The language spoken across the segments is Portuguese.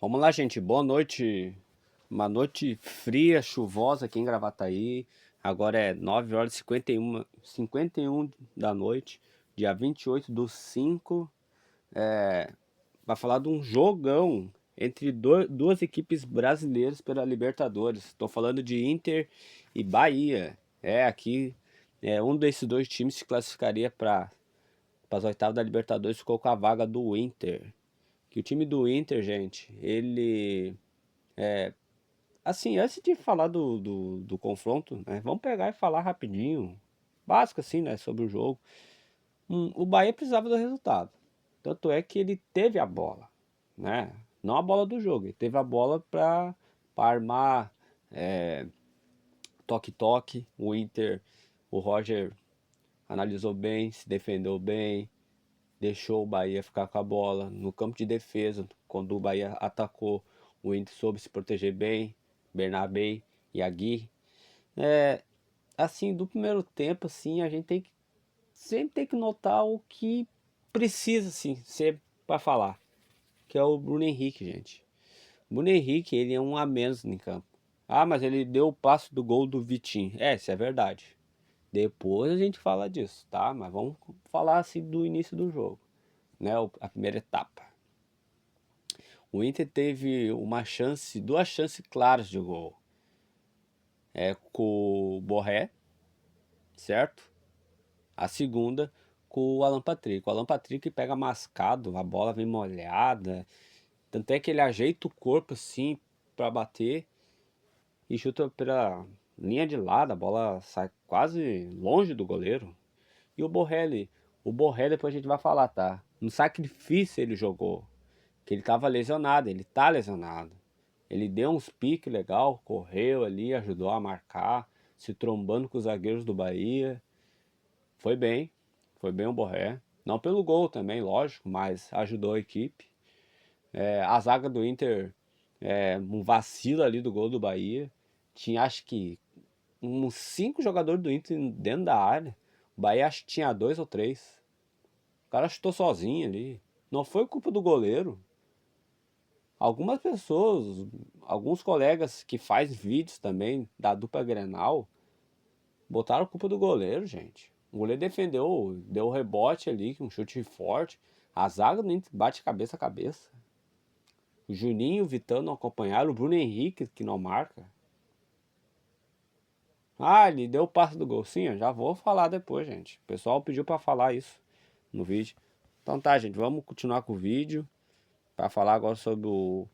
Vamos lá, gente. Boa noite. Uma noite fria, chuvosa aqui em Gravataí. Agora é 9 horas e 51 da noite, dia 28/5. Vai falar de um jogão entre duas equipes brasileiras pela Libertadores. Estou falando de Inter e Bahia. Aqui um desses dois times se classificaria para as oitavas da Libertadores, ficou com a vaga do Inter. Que o time do Inter, gente, ele assim, antes de falar do confronto, né, vamos pegar e falar rapidinho, básico assim, né, sobre o jogo. O Bahia precisava do resultado. Tanto é que ele teve a bola, né? Não a bola do jogo, ele teve a bola para armar toque-toque. O Inter, o Roger analisou bem, se defendeu bem, deixou o Bahia ficar com a bola no campo de defesa. Quando o Bahia atacou, o Inter soube se proteger bem, Bernabé e Agui. É, assim, do primeiro tempo, assim, a gente sempre tem que notar o que precisa, assim, ser para falar, que é o Bruno Henrique, gente. O Bruno Henrique, ele é um a menos em campo. Ah, mas ele deu o passo do gol do Vitinho. Isso é verdade. Depois a gente fala disso, tá? Mas vamos falar assim do início do jogo, né? A primeira etapa. O Inter teve duas chances claras de gol. Com o Borré, certo? A segunda com o Alan Patrick. O Alan Patrick pega mascado, a bola vem molhada. Tanto é que ele ajeita o corpo assim para bater e chuta pela linha de lado. A bola sai quase longe do goleiro. E o Borré depois a gente vai falar, tá? No sacrifício ele jogou, que ele tava lesionado, ele tá lesionado. Ele deu uns piques legal, correu ali, ajudou a marcar, se trombando com os zagueiros do Bahia. Foi bem, foi bem o Borré. Não pelo gol também, lógico, mas ajudou a equipe. A zaga do Inter, um vacilo ali do gol do Bahia. Tinha acho que uns 5 jogadores do Inter dentro da área. O Bahia acho que tinha 2 ou 3. O cara chutou sozinho ali. Não foi culpa do goleiro. Algumas pessoas, alguns colegas que faz vídeos também da dupla Grenal, botaram a culpa do goleiro, gente. O goleiro defendeu, deu o rebote ali, um chute forte. A zaga do Inter bate cabeça a cabeça. O Juninho e o Vitão não acompanharam. O Bruno Henrique que não marca. Ah, ele deu o passe do gol. Sim, eu já vou falar depois, gente. O pessoal pediu pra falar isso no vídeo. Então tá, gente, vamos continuar com o vídeo. Pra falar agora sobre o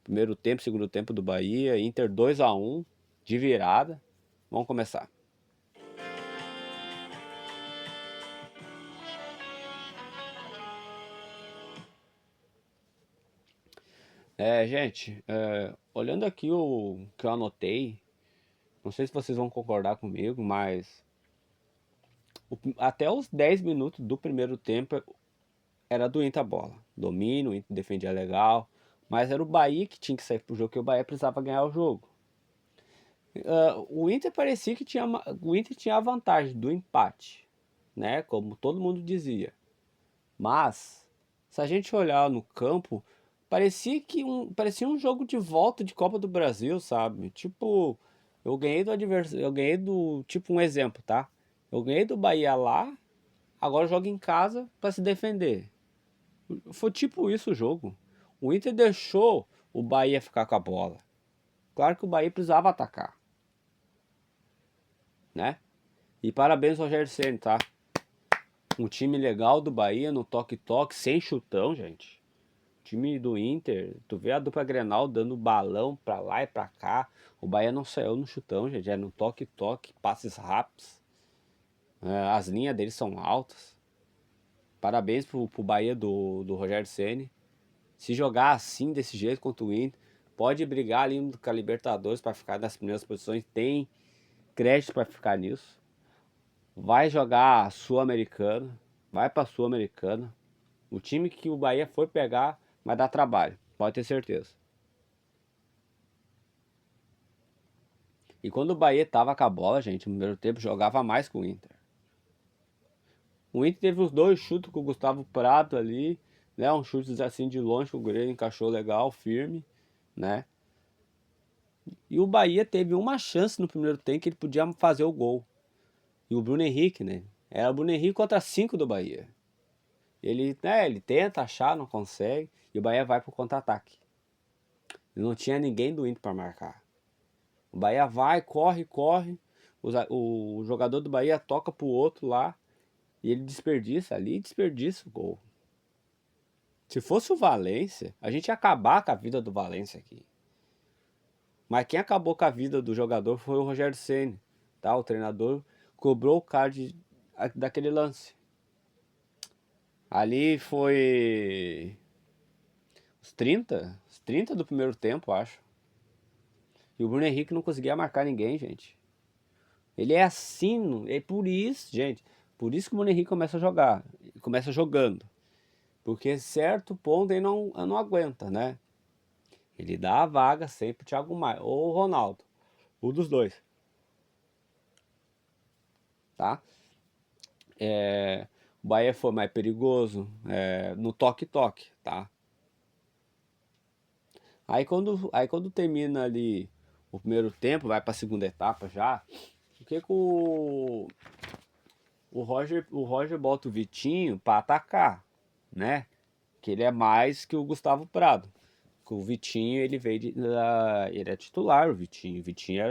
primeiro tempo, segundo tempo do Bahia. Inter 2-1 de virada. Vamos começar. Gente, olhando aqui o que eu anotei, não sei se vocês vão concordar comigo, mas até os 10 minutos do primeiro tempo era do Inter a bola. Domínio, o Inter defendia legal, mas era o Bahia que tinha que sair pro jogo, porque o Bahia precisava ganhar o jogo. O Inter parecia que o Inter tinha a vantagem do empate, né? Como todo mundo dizia. Mas, se a gente olhar no campo, parecia um jogo de volta de Copa do Brasil, sabe? Tipo, eu ganhei do adversário, eu ganhei do, tipo um exemplo, tá? Eu ganhei do Bahia lá, agora jogo em casa para se defender. Foi tipo isso o jogo. O Inter deixou o Bahia ficar com a bola. Claro que o Bahia precisava atacar, né? E parabéns ao Rogério Ceni, tá? Um time legal do Bahia no toque-toque, sem chutão, gente. Time do Inter, tu vê a dupla Grenal dando balão pra lá e pra cá. O Bahia não saiu no chutão, gente. É no toque-toque, passes rápidos. As linhas deles são altas. Parabéns pro Bahia do Rogério Ceni. Se jogar assim, desse jeito contra o Inter, pode brigar ali com a Libertadores para ficar nas primeiras posições. Tem crédito para ficar nisso. Vai jogar a Sul-Americana. Vai pra Sul-Americana. O time que o Bahia for pegar vai dar trabalho. Pode ter certeza. E quando o Bahia tava com a bola, gente, no primeiro tempo jogava mais com o Inter. O Inter teve uns 2 chutes com o Gustavo Prato ali, né? Um chutes assim de longe que o goleiro encaixou legal, firme. né? E o Bahia teve uma chance no primeiro tempo que ele podia fazer o gol. E o Bruno Henrique, né? Era o Bruno Henrique contra 5 do Bahia. Ele tenta achar, não consegue. E o Bahia vai pro contra-ataque. Não tinha ninguém do Inter para marcar. O Bahia vai, corre, corre. O jogador do Bahia toca pro outro lá. E ele desperdiça ali, desperdiça o gol. Se fosse o Valência, a gente ia acabar com a vida do Valência aqui. Mas quem acabou com a vida do jogador foi o Rogério Ceni, tá? O treinador cobrou o card daquele lance. Ali foi os 30 do primeiro tempo, acho. E o Bruno Henrique não conseguia marcar ninguém, gente. Ele é assim, é por isso, gente. Por isso que o Bruno Henrique começa a jogar, começa jogando. Porque certo ponto ele não aguenta, né? Ele dá a vaga sempre pro Thiago Maia ou o Ronaldo, um dos dois, tá? O Bahia foi mais perigoso no toque-toque, tá? Aí quando termina ali o primeiro tempo, vai para a segunda etapa já, o que o Roger bota o Vitinho para atacar, né? Que ele é mais que o Gustavo Prado. O Vitinho, ele veio ele é titular, o Vitinho. O Vitinho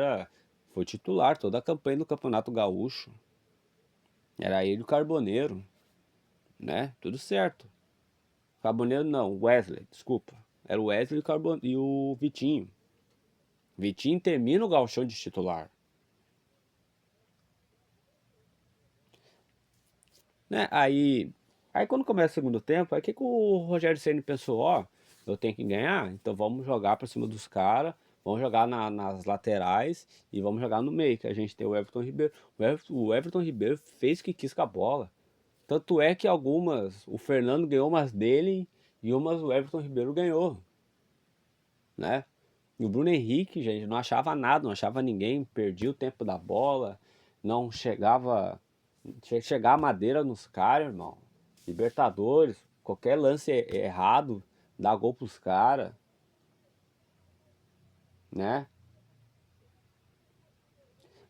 foi titular toda a campanha do Campeonato Gaúcho. Era ele o Carboneiro, né? Tudo certo. Carboneiro não, Wesley, desculpa. Era o Wesley e o Vitinho. Vitinho termina o gauchão de titular. Né? Aí quando começa o segundo tempo, aí que o Rogério Ceni pensou, ó, eu tenho que ganhar, então vamos jogar pra cima dos caras, vamos jogar nas laterais e vamos jogar no meio, que a gente tem o Everton Ribeiro. O Everton Ribeiro fez o que quis com a bola. Tanto é que o Fernando ganhou umas dele e umas o Everton Ribeiro ganhou, né? E o Bruno Henrique, gente, não achava nada, não achava ninguém, perdia o tempo da bola, não chegava, chegar a madeira nos caras, irmão. Libertadores, qualquer lance errado, dá gol pros caras, né?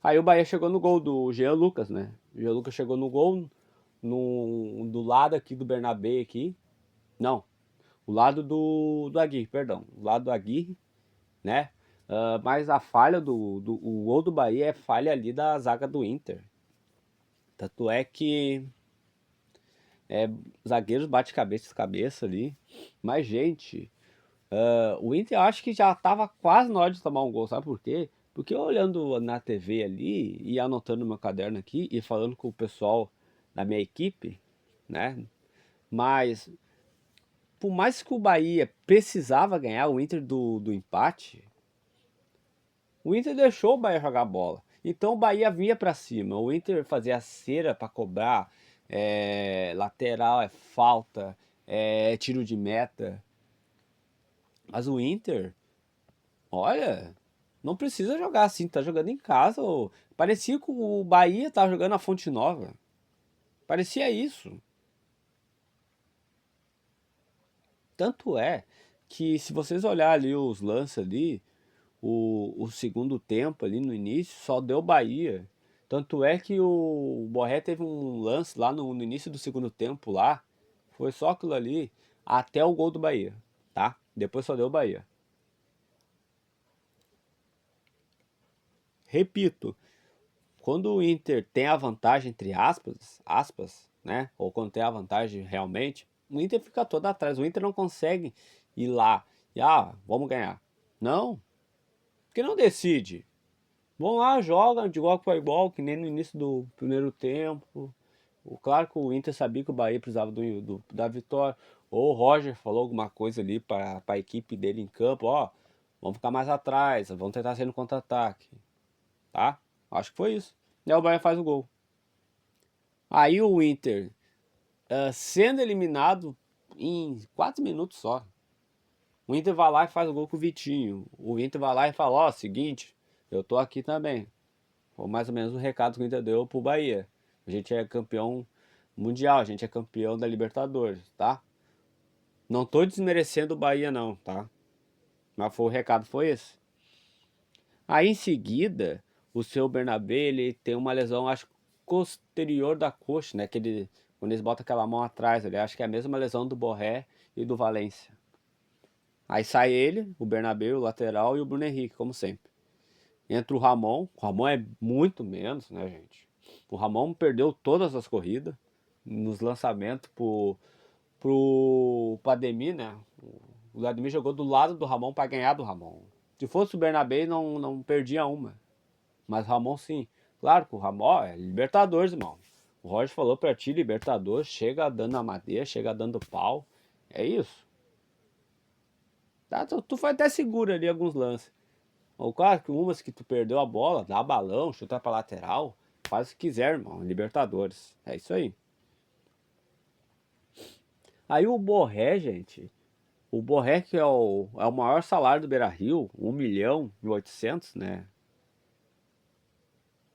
Aí o Bahia chegou no gol do Jean Lucas, né? O Jean Lucas chegou no gol do lado aqui do Bernabé aqui. Não, o lado do Aguirre, perdão. O lado do Aguirre, né? Mas a falha o gol do Bahia é falha ali da zaga do Inter. Tanto é que zagueiros bate cabeça ali. Mas, gente, o Inter eu acho que já tava quase na hora de tomar um gol, sabe por quê? Porque eu olhando na TV ali e anotando no meu caderno aqui e falando com o pessoal da minha equipe, né? Mas por mais que o Bahia precisava ganhar o Inter do empate, o Inter deixou o Bahia jogar bola. Então o Bahia vinha pra cima. O Inter fazia cera pra cobrar. Lateral é falta, tiro de meta. Mas o Inter, olha, não precisa jogar assim. Tá jogando em casa. Parecia que o Bahia tava jogando na Fonte Nova. Parecia isso. Tanto é que se vocês olharem ali os lances ali, o segundo tempo ali no início, só deu Bahia. Tanto é que o Borré teve um lance lá no início do segundo tempo lá, foi só aquilo ali, até o gol do Bahia, tá? Depois só deu Bahia. Repito, quando o Inter tem a vantagem, entre aspas, né? Ou quando tem a vantagem realmente, o Inter fica todo atrás. O Inter não consegue ir lá e, vamos ganhar. Não, porque não decide. Vão lá, jogam de igual para igual, que nem no início do primeiro tempo. Claro que o Inter sabia que o Bahia precisava da vitória. Ou o Roger falou alguma coisa ali para a equipe dele em campo, ó, vamos ficar mais atrás, vamos tentar ser no contra-ataque, tá? Acho que foi isso. E aí o Bahia faz o gol. Aí o Inter, sendo eliminado em 4 minutos só. O Inter vai lá e faz o gol com o Vitinho. O Inter vai lá e fala, ó, seguinte, eu tô aqui também. Foi mais ou menos o recado que o Inter deu pro Bahia. A gente é campeão mundial, a gente é campeão da Libertadores, tá? Não tô desmerecendo o Bahia não, tá? Mas o recado foi esse. Aí em seguida, o seu Bernabé, ele tem uma lesão, acho, posterior da coxa, né? Quando eles botam aquela mão atrás ali, acho que é a mesma lesão do Borré e do Valência. Aí sai ele, o Bernabé, o lateral e o Bruno Henrique, como sempre. Entra o Ramon é muito menos, né, gente? O Ramon perdeu todas as corridas nos lançamentos pro Ademir, né? O Ademir jogou do lado do Ramon para ganhar do Ramon. Se fosse o Bernabé, não perdia uma. Mas o Ramon sim. Claro que o Ramon é Libertadores, irmão. O Roger falou pra ti, Libertadores, chega dando a madeira, chega dando pau. É isso. Tá, tu foi até seguro ali alguns lances. Ou claro que umas que tu perdeu a bola, dá balão, chuta pra lateral, faz o que quiser, irmão. Libertadores. É isso aí. Aí o Borré, gente. O Borré que é o maior salário do Beira-Rio, 1.800.000, né?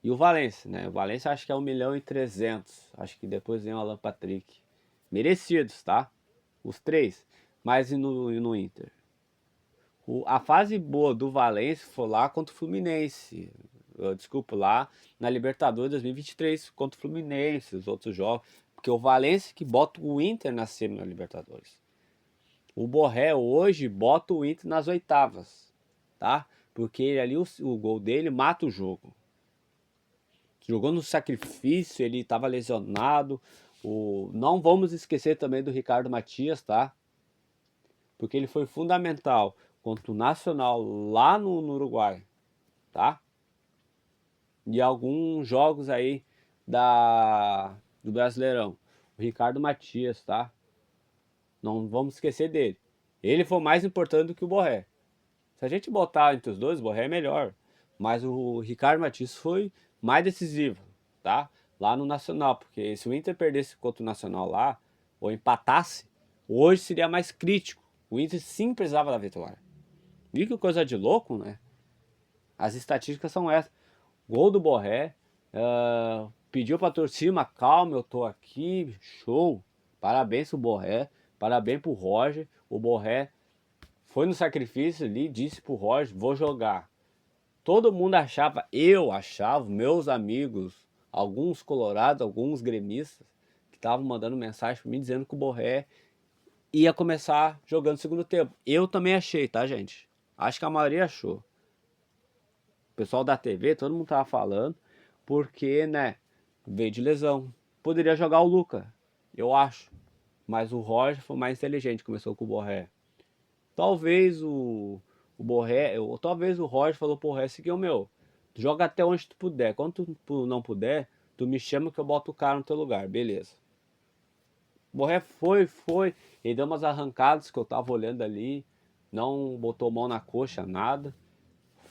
E o Valência, né? O Valência acho que é 1.300.000. Acho que depois vem o Alan Patrick. Merecidos, tá? Os três. Mas e no Inter? A fase boa do Valência foi lá contra o Fluminense. Desculpa, lá na Libertadores 2023 contra o Fluminense, os outros jogos. Porque o Valência que bota o Inter na semi na Libertadores. O Borré hoje bota o Inter nas oitavas, tá? Porque ele ali, o gol dele mata o jogo. Jogou no sacrifício, ele estava lesionado. Não vamos esquecer também do Ricardo Matias, tá? Porque ele foi fundamental contra o Nacional lá no Uruguai, tá? E alguns jogos aí do Brasileirão. O Ricardo Matias, tá? Não vamos esquecer dele. Ele foi mais importante do que o Borré. Se a gente botar entre os dois, o Borré é melhor. Mas o Ricardo Matias foi mais decisivo, tá? Lá no Nacional, porque se o Inter perdesse contra o Nacional lá, ou empatasse, hoje seria mais crítico. O Inter sim precisava da vitória. E que coisa de louco, né? As estatísticas são essas. Gol do Borré, pediu pra torcida, calma, eu tô aqui, show. Parabéns pro Borré, parabéns pro Roger. O Borré foi no sacrifício ali, disse pro Roger, vou jogar. Todo mundo achava, eu achava, meus amigos, alguns colorados, alguns gremistas, que estavam mandando mensagem para mim dizendo que o Borré ia começar jogando no segundo tempo. Eu também achei, tá, gente? Acho que a maioria achou. O pessoal da TV, todo mundo tava falando, porque, né, veio de lesão. Poderia jogar o Luca, eu acho. Mas o Roger foi mais inteligente, começou com o Borré. Talvez o Borré, ou talvez o Roger falou pro Borré assim, meu, tu joga até onde tu puder. Quando tu não puder, tu me chama que eu boto o cara no teu lugar, beleza. O Borré foi, ele deu umas arrancadas que eu tava olhando ali, não botou mão na coxa, nada.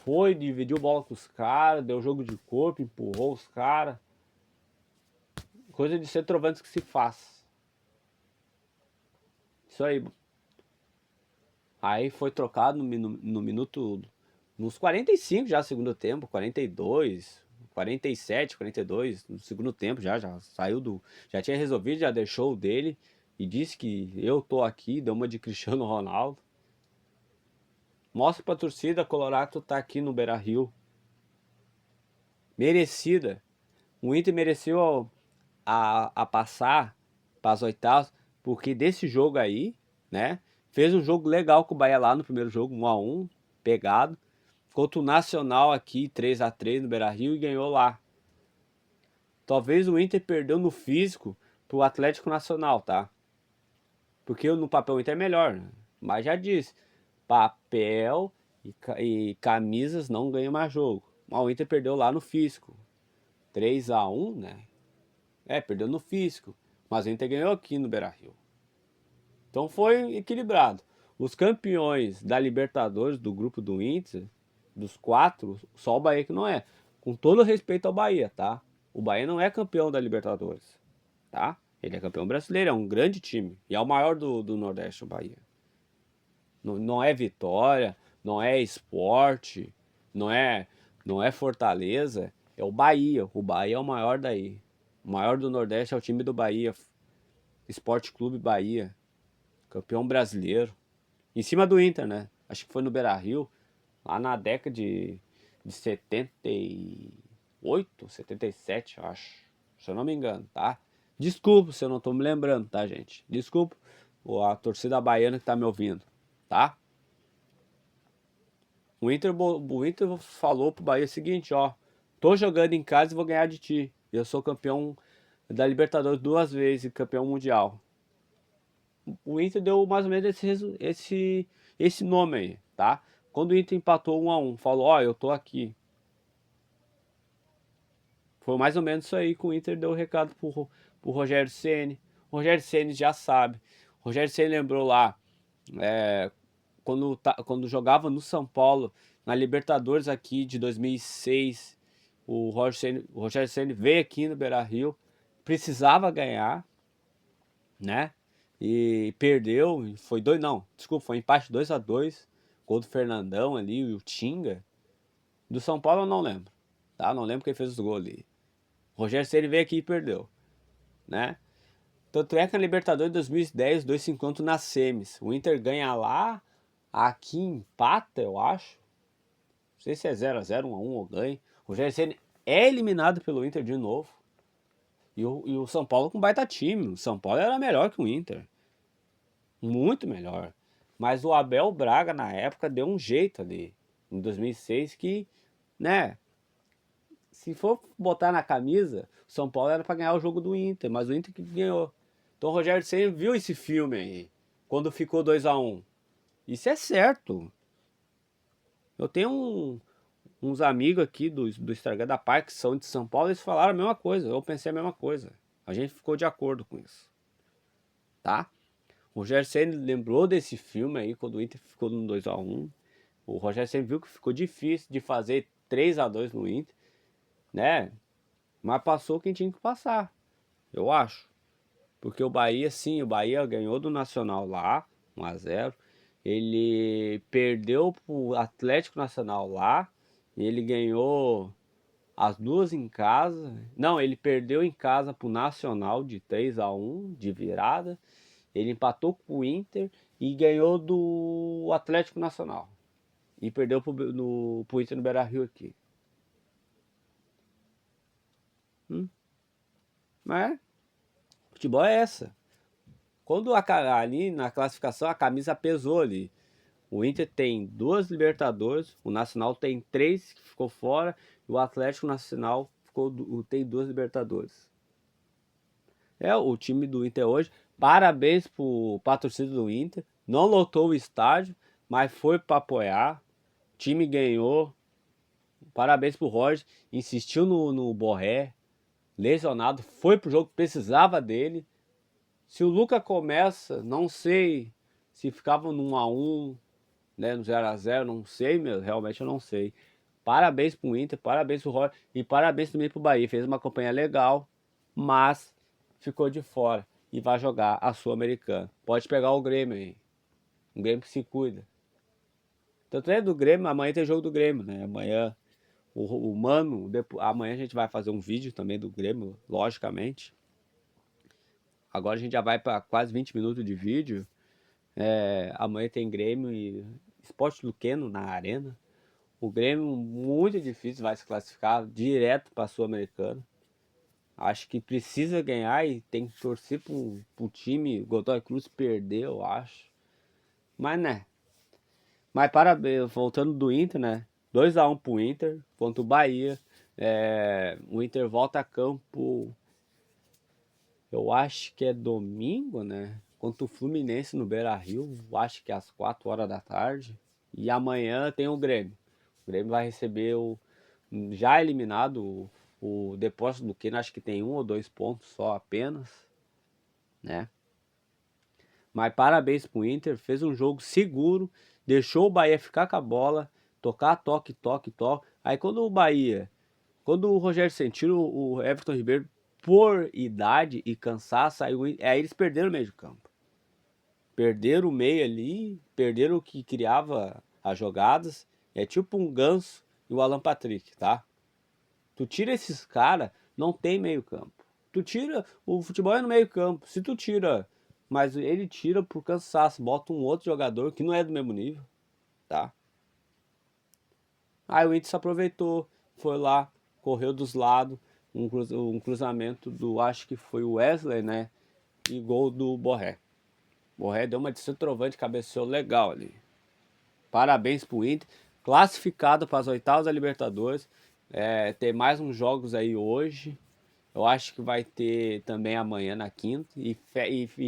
Foi, dividiu bola com os caras, deu jogo de corpo, empurrou os caras. Coisa de centroavante que se faz. Isso aí. Aí foi trocado no minuto, nos 45 já, segundo tempo, 42, 47, 42, no segundo tempo já saiu já tinha resolvido, já deixou o dele e disse que eu tô aqui, deu uma de Cristiano Ronaldo. Mostra pra torcida, Colorado tá aqui no Beira-Rio. Merecida. O Inter mereceu a passar para as oitavas, porque desse jogo aí, né? Fez um jogo legal com o Bahia lá no primeiro jogo, 1-1, pegado. Contra o Nacional aqui, 3-3 no Beira-Rio e ganhou lá. Talvez o Inter perdeu no físico pro Atlético Nacional, tá? Porque no papel o Inter é melhor, né? Mas já disse, papel e camisas não ganham mais jogo. Mas o Inter perdeu lá no físico. 3-1, né? Perdeu no físico. Mas o Inter ganhou aqui no Beira-Rio. Então foi equilibrado. Os campeões da Libertadores do grupo do Inter, dos quatro, só o Bahia que não é. Com todo respeito ao Bahia, tá? O Bahia não é campeão da Libertadores, tá? Ele é campeão brasileiro, é um grande time. E é o maior do Nordeste, o Bahia. Não é Vitória, não é Sport, não é, não é Fortaleza, é o Bahia. O Bahia é o maior daí. O maior do Nordeste é o time do Bahia. Esporte Clube Bahia. Campeão brasileiro. Em cima do Inter, né? acho que foi no Beira-Rio, lá na década de 78, 77, eu acho, se eu não me engano, tá? Desculpa se eu não tô me lembrando, tá, gente? Desculpa a torcida baiana que tá me ouvindo, tá? O Inter falou pro Bahia o seguinte, ó, tô jogando em casa e vou ganhar de ti. Eu sou campeão da Libertadores 2 vezes e campeão mundial. O Inter deu mais ou menos esse nome aí, tá? Quando o Inter empatou 1-1, falou, ó, eu tô aqui. Foi mais ou menos isso aí que o Inter deu o recado pro Rogério Ceni. O Rogério Ceni já sabe. O Rogério Ceni lembrou lá, é, quando jogava no São Paulo, na Libertadores aqui de 2006, o Rogério Ceni veio aqui no Beira-Rio, precisava ganhar, né? E perdeu, foi dois, não, desculpa, foi empate 2-2, gol do Fernandão ali, e o Tinga. Do São Paulo eu não lembro, tá? Não lembro quem fez os gols ali. O Rogério Ceni veio aqui e perdeu, né? Tanto é que na Libertadores de 2010, os dois se encontram nas semis. O Inter ganha lá, aqui empata, eu acho. Não sei se é 0-0, 1-1 ou ganha. O Rogério Ceni é eliminado pelo Inter de novo. E o São Paulo com baita time. O São Paulo era melhor que o Inter. Muito melhor. Mas o Abel Braga, na época, deu um jeito ali. Em 2006, que, né? Se for botar na camisa, o São Paulo era para ganhar o jogo do Inter. Mas o Inter que ganhou. Então o Rogério Ceni viu esse filme aí. Quando ficou 2-1. Isso é certo. Eu tenho uns amigos aqui do Instagram da Pai que são de São Paulo, eles falaram a mesma coisa. Eu pensei a mesma coisa. A gente ficou de acordo com isso. Tá? O Rogério Ceni lembrou desse filme aí, quando o Inter ficou no 2-1. O Rogério Ceni viu que ficou difícil de fazer 3-2 no Inter, né? Mas passou quem tinha que passar, eu acho. Porque o Bahia, sim, o Bahia ganhou do Nacional lá, 1-0. Ele perdeu pro Atlético Nacional lá. E ele ganhou as duas em casa. Não, ele perdeu em casa pro Nacional de 3-1 de virada. Ele empatou com o Inter e ganhou do Atlético Nacional. E perdeu pro Inter no Beira-Rio aqui. Mas futebol é essa. Quando ali na classificação a camisa pesou ali. O Inter tem 2 Libertadores, o Nacional tem 3 que ficou fora, e o Atlético Nacional tem 2 Libertadores. É o time do Inter hoje. Parabéns pra torcida do Inter. Não lotou o estádio, mas foi para apoiar. O time ganhou. Parabéns pro Roger. Insistiu no Borré. Lesionado. Foi pro jogo, precisava dele. Se o Luca começa, não sei se ficava no 1-1, né, no 0-0, não sei, meu, realmente eu não sei. Parabéns pro Inter, parabéns pro Roger e parabéns também pro Bahia. Fez uma campanha legal, mas ficou de fora e vai jogar a Sul-Americana. Pode pegar o Grêmio aí. Um Grêmio que se cuida. Tanto é do Grêmio, amanhã tem jogo do Grêmio, né? Amanhã o Mano, amanhã a gente vai fazer um vídeo também do Grêmio, logicamente. Agora a gente já vai para quase 20 minutos de vídeo. Amanhã tem Grêmio e Sport Luqueno na arena. O Grêmio muito difícil, vai se classificar direto para a Sul-Americana. Acho que precisa ganhar e tem que torcer pro time. Godoy Cruz perdeu, eu acho. Mas né. Mas parabéns, voltando do Inter, né? 2-1 pro Inter contra o Bahia. O Inter volta a campo. Eu acho que é domingo, né? Contra o Fluminense no Beira-Rio. Acho que é às 4 horas da tarde. E amanhã tem o Grêmio. O Grêmio vai receber o já eliminado o Depósito do Quênia, acho que tem 1 ou 2 pontos só apenas, né? Mas parabéns pro Inter, fez um jogo seguro, deixou o Bahia ficar com a bola, tocar toque, toque, toque. Aí quando o Rogério sentiu o Everton Ribeiro por idade e cansaço, aí eles perderam o meio de campo. Perderam o meio ali, perderam o que criava as jogadas. É tipo um Ganso e o Alan Patrick, tá? Tu tira esses caras, não tem meio campo. Tu tira, o futebol é no meio campo. Se tu tira, mas ele tira por cansaço, bota um outro jogador que não é do mesmo nível. tá? Aí o Inter se aproveitou, foi lá, correu dos lados, um cruzamento do, acho que foi o Wesley, né? E gol do Borré. Borré deu uma de centroavante, cabeceou legal ali. Parabéns pro Inter, classificado para as oitavas da Libertadores. Tem mais uns jogos aí hoje. Eu acho que vai ter também amanhã na quinta e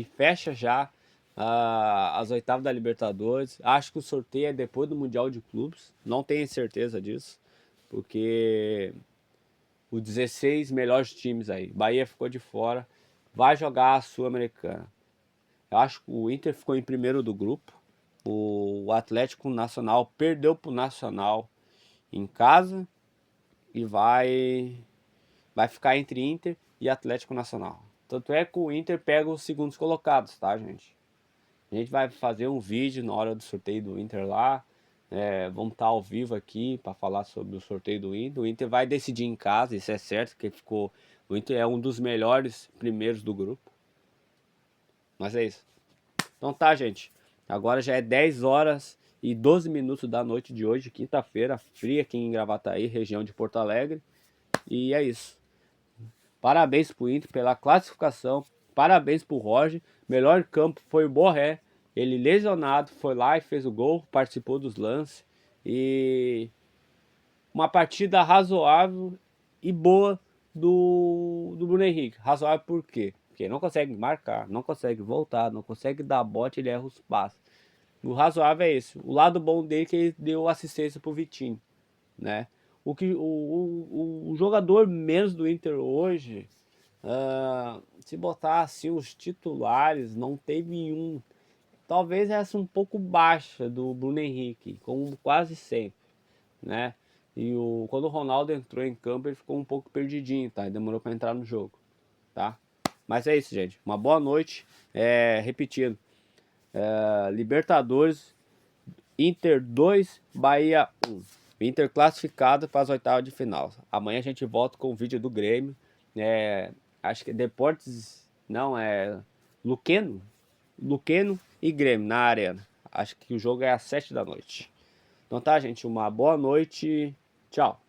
fecha já as oitavas da Libertadores. Acho que o sorteio é depois do Mundial de Clubes. Não tenho certeza disso, porque os 16 melhores times aí, Bahia ficou de fora, vai jogar a Sul-Americana. Eu acho que o Inter ficou em primeiro do grupo. O Atlético Nacional perdeu pro Nacional em casa e vai ficar entre Inter e Atlético Nacional. Tanto é que o Inter pega os segundos colocados, tá, gente? A gente vai fazer um vídeo na hora do sorteio do Inter lá. Vamos estar ao vivo aqui para falar sobre o sorteio do Inter. O Inter vai decidir em casa, isso é certo, que ficou. O Inter é um dos melhores primeiros do grupo. Mas é isso. Então tá, gente. Agora já é 10 horas e 12 minutos da noite de hoje, quinta-feira, fria aqui em Gravataí, região de Porto Alegre. E é isso. Parabéns pro Inter pela classificação. Parabéns pro Roger. Melhor campo foi o Borré. Ele lesionado, foi lá e fez o gol, participou dos lances. E uma partida razoável e boa do Bruno Henrique. Razoável por quê? Porque não consegue marcar, não consegue voltar, não consegue dar bote, ele erra os passes. O razoável é esse. O lado bom dele é que ele deu assistência pro Vitinho, né? O jogador menos do Inter hoje, se botar assim os titulares, não teve nenhum. Talvez essa um pouco baixa do Bruno Henrique, como quase sempre, né? Quando o Ronaldo entrou em campo, ele ficou um pouco perdidinho, tá? Demorou para entrar no jogo, tá? Mas é isso, gente. Uma boa noite. Repetindo, Libertadores, Inter 2, Bahia 1. Inter classificado para as oitavas de final. Amanhã a gente volta com o vídeo do Grêmio. Acho que Deportes. Não, Luqueno. Luqueno e Grêmio na arena. Acho que o jogo é às 7 da noite. Então tá, gente. Uma boa noite. Tchau.